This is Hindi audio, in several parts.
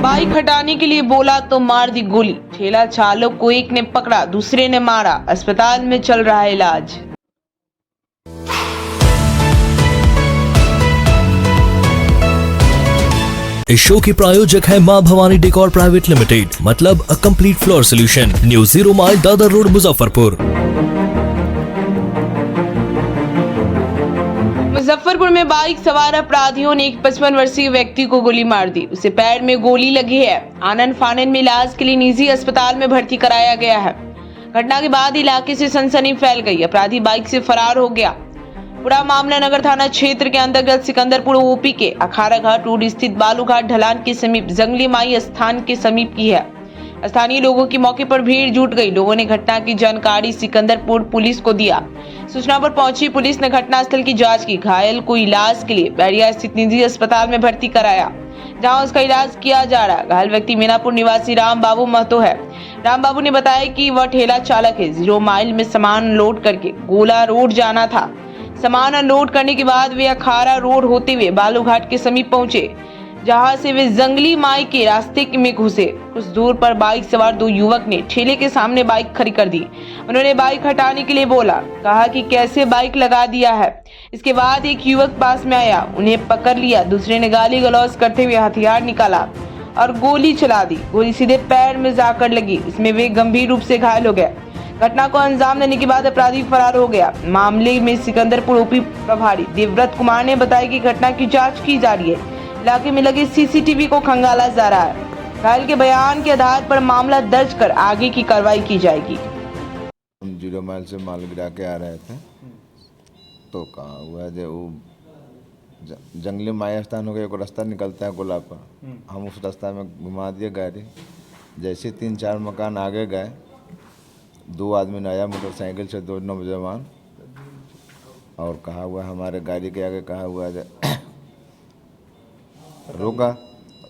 बाइक हटाने के लिए बोला तो मार दी गोली। ठेला चालक को एक ने पकड़ा, दूसरे ने मारा। अस्पताल में चल रहा है इलाज। इस शो के प्रायोजक है मां भवानी डेकोर प्राइवेट लिमिटेड, मतलब a complete floor solution, new 0 mile Dadar road, Muzaffarpur. Muzaffarpur में बाइक सवार अपराधियों ने एक 55 वर्षीय व्यक्ति को गोली मार दी। उसे पैर में गोली लगी है। आनन फानन में इलाज के लिए निजी अस्पताल में भर्ती कराया गया है। घटना के बाद इलाके से सनसनी फैल गई। अपराधी बाइक से फरार हो गया। पूरा मामला नगर थाना क्षेत्र के अंतर्गत सिकंदरपुर ओपी के अखाड़ा घाट रोड स्थित बालू घाट ढलान के समीप जंगली माई स्थान के समीप की है। स्थानीय लोगों की मौके पर भीड़ जुट गई। लोगों ने घटना की जानकारी सिकंदरपुर पुलिस को दिया। सूचना पर पहुंची पुलिस ने घटनास्थल की जांच की। घायल को इलाज के लिए बैरिया स्थित निजी अस्पताल में भर्ती कराया, जहां उसका इलाज किया जा रहा है। घायल व्यक्ति मीनापुर निवासी राम बाबू महतो है। राम बाबू ने बताया कि वह ठेला चालक है। 0 माइल में सामान लोड करके गोला रोड जाना था। सामान अनलोड करने के बाद वे अखाड़ा रोड होते हुए बालू घाट के समीप पहुंचे, जहां से वे जंगली माई के रास्ते में घुसे। कुछ दूर पर बाइक सवार 2 युवक ने ठेले के सामने बाइक खड़ी कर दी। उन्होंने बाइक हटाने के लिए बोला, कहा कि कैसे बाइक लगा दिया है। इसके बाद एक युवक पास में आया, उन्हें पकड़ लिया। दूसरे ने गाली गलौज करते हुए हथियार निकाला और गोली चला दी। गोली सीधे पैर में जाकर लगी। इसमें वे गंभीर रूप से घायल हो गए। घटना को अंजाम देने के बाद अपराधी फरार हो गया। मामले में सिकंदरपुर ओपी प्रभारी देवव्रत कुमार ने बताया कि घटना की जांच की जा रही है। इलाके में लगे सीसीटीवी को खंगाला जा रहा है। घायल के बयान के आधार पर मामला दर्ज कर आगे की कार्रवाई की जाएगी। हम 0 माइल से माल गिरा के आ रहे थे तो कहाँ हुआ जो वो जंगली माई स्थान हो गया, एक रास्ता निकलता है गोला पर। हम उस रास्ता में घुमा दिए गाड़ी। जैसे 3-4 मकान आगे गए, 2 आदमी आया मोटरसाइकिल से, 2 नौजवान, और कहा हुआ हमारे गाड़ी के आगे कहा हुआ रोका।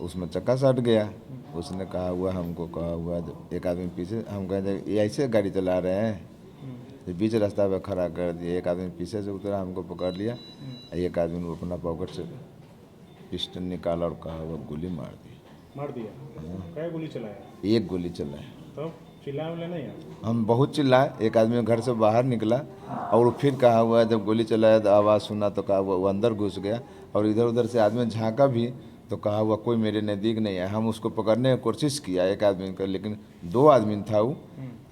उसमें चक्का सट गया। उसने कहा हुआ हमको कहा हुआ एक आदमी पीछे, हम कहे ये ऐसे गाड़ी चला रहे हैं, बीच रास्ता पे खड़ा कर दिया। एक आदमी पीछे से उतरा, हमको पकड़ लिया। एक आदमी ने अपना पॉकेट से पिस्टल निकाला और कहा हुआ गोली मार दिया। क्या गोली चलाया? एक गोली चलाया। तो चिल्लाए नहीं है? हम बहुत चिल्लाए। एक आदमी घर से बाहर निकला और फिर कहा हुआ जब गोली चलाया तो आवाज़ सुना तो कहा हुआ वो अंदर घुस गया। और इधर उधर से आदमी झांका भी तो कहा हुआ कोई मेरे नज़दीक नहीं है। हम उसको पकड़ने की कोशिश किया एक आदमी का, लेकिन 2 आदमी था वो।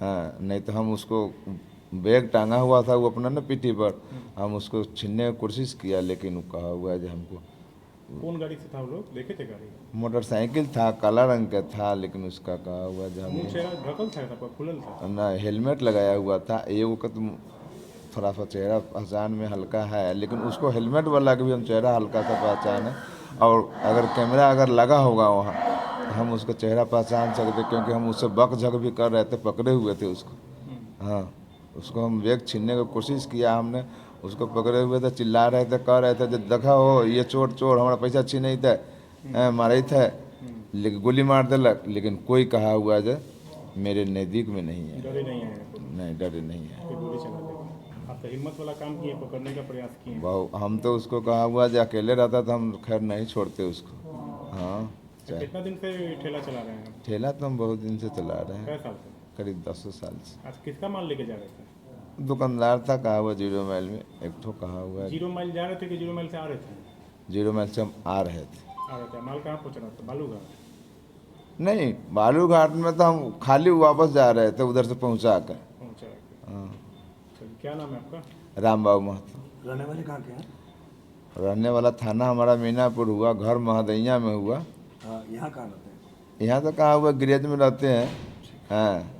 हाँ, नहीं तो हम उसको बैग टांगा हुआ था वो अपना ना पीठी पर, हम उसको छीनने की कोशिश किया, लेकिन वो कहा हुआ है जो हमको। कौन गाड़ी से था वो लोग? देखे थे गाड़ी? मोटरसाइकिल था, काला रंग का था, लेकिन उसका कहा हुआ जो हम चेहरा ढकल था, खुलल था ना, हेलमेट लगाया हुआ था। ये का तुम थोड़ा सा चेहरा पहचान में हल्का है, लेकिन उसको हेलमेट वाला के भी हम चेहरा हल्का सा पहचान है। और अगर कैमरा अगर लगा होगा वहाँ तो हम उसका चेहरा पहचान सकते, क्योंकि हम उससे बक झक भी कर रहे थे, पकड़े हुए थे उसको। हाँ, उसको हम बैग छीनने की कोशिश किया। हमने उसको पकड़े हुए थे, चिल्ला रहे थे, कह रहे थे जब देखा हो ये चोर चोर हमारा पैसा छीने थे, मारे थे, लेकिन गोली मार दिलक। लेकिन कोई कहा हुआ जो मेरे नज़दीक में नहीं है। डरे नहीं है? नहीं, डरे नहीं है। गोली चला देगा। आप तो हिम्मत वाला काम किए, पकड़ने का प्रयास किए। बहुत, हम तो उसको कहा हुआ जो अकेले रहता तो हम खैर नहीं छोड़ते उसको। हाँ। कितना दिन से ठेला चला रहे हैं? ठेला तो हम बहुत दिन से चला रहे हैं, कै साल से? करीब 10 साल से। आज किसका माल लेके जा रहे थे? दुकानदार था, कहा हुआ 0 माइल में एक ठो कहा हुआ है। 0 माइल जा रहे थे कि 0 माइल से आ रहे थे? 0 माइल से हम आ रहे थे। माल कहाँ पहुँच रहा था? बालू घाट? नहीं, बालू घाट में तो हम खाली वापस जा रहे थे, उधर से पहुंचा कर। हाँ। क्या नाम है आपका? राम बाबू महतो। रहने वाले कहाँ के हैं? रहने वाला थाना हमारा मीनापुर हुआ, घर महदैया में हुआ। यहाँ कहाँ रहते हैं? यहाँ तो कहा हुआ गिरेज में रहते हैं। हाँ।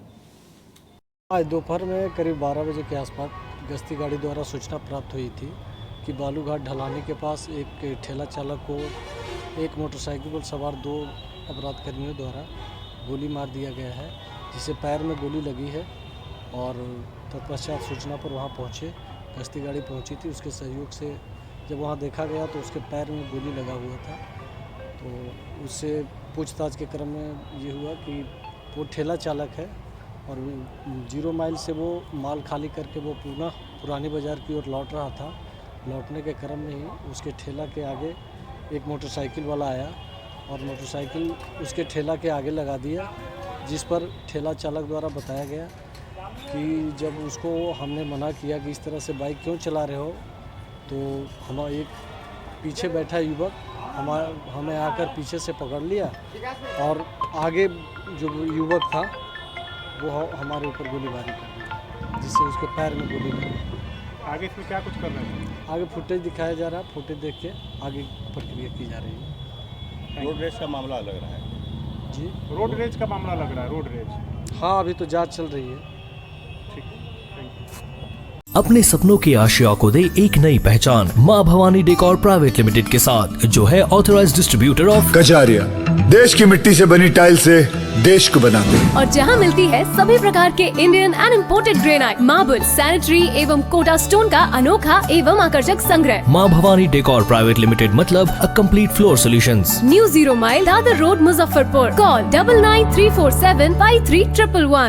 आज दोपहर में करीब 12 बजे के आसपास गश्ती गाड़ी द्वारा सूचना प्राप्त हुई थी कि बालू घाट ढलानी के पास एक ठेला चालक को एक मोटरसाइकिल पर सवार 2 अपराधकर्मियों द्वारा गोली मार दिया गया है, जिसे पैर में गोली लगी है। और तत्पश्चात सूचना पर वहां पहुंचे, गश्ती गाड़ी पहुंची थी, उसके सहयोग से जब वहां देखा गया तो उसके पैर में गोली लगा हुआ था। तो उससे पूछताछ के क्रम में ये हुआ कि वो ठेला चालक है और 0 माइल से वो माल खाली करके वो पुरानी बाज़ार की ओर लौट रहा था। लौटने के क्रम में ही उसके ठेला के आगे एक मोटरसाइकिल वाला आया और मोटरसाइकिल उसके ठेला के आगे लगा दिया, जिस पर ठेला चालक द्वारा बताया गया कि जब उसको हमने मना किया कि इस तरह से बाइक क्यों चला रहे हो, तो हम एक पीछे बैठा युवक हमें आकर पीछे से पकड़ लिया और आगे जो युवक था वो हमारे ऊपर गोलीबारी कर दी, जिससे उसके पैर में गोली लगी। आगे इसमें क्या कुछ कर रहे हैं? आगे फुटेज दिखाया जा रहा है, फुटेज देख के आगे प्रक्रिया की जा रही है। रोड रेज का मामला लग रहा है जी, रोड रेज का मामला लग रहा है, रोड रेज। हाँ, अभी तो जांच चल रही है। ठीक है, थैंक यू। अपने सपनों की आशिया को दे एक नई पहचान माँ भवानी डेकोर प्राइवेट लिमिटेड के साथ, जो है ऑथराइज्ड डिस्ट्रीब्यूटर ऑफ कजारिया। देश की मिट्टी से बनी टाइल से देश को बनाते हैं। और जहां मिलती है सभी प्रकार के Indian and imported granite, marble, sanitary एवं कोटा स्टोन का अनोखा एवं आकर्षक संग्रह। माँ भवानी डेकोर प्राइवेट लिमिटेड मतलब a complete floor solutions. New 0 mile Dadar road, Muzaffarpur. Call 9934753111।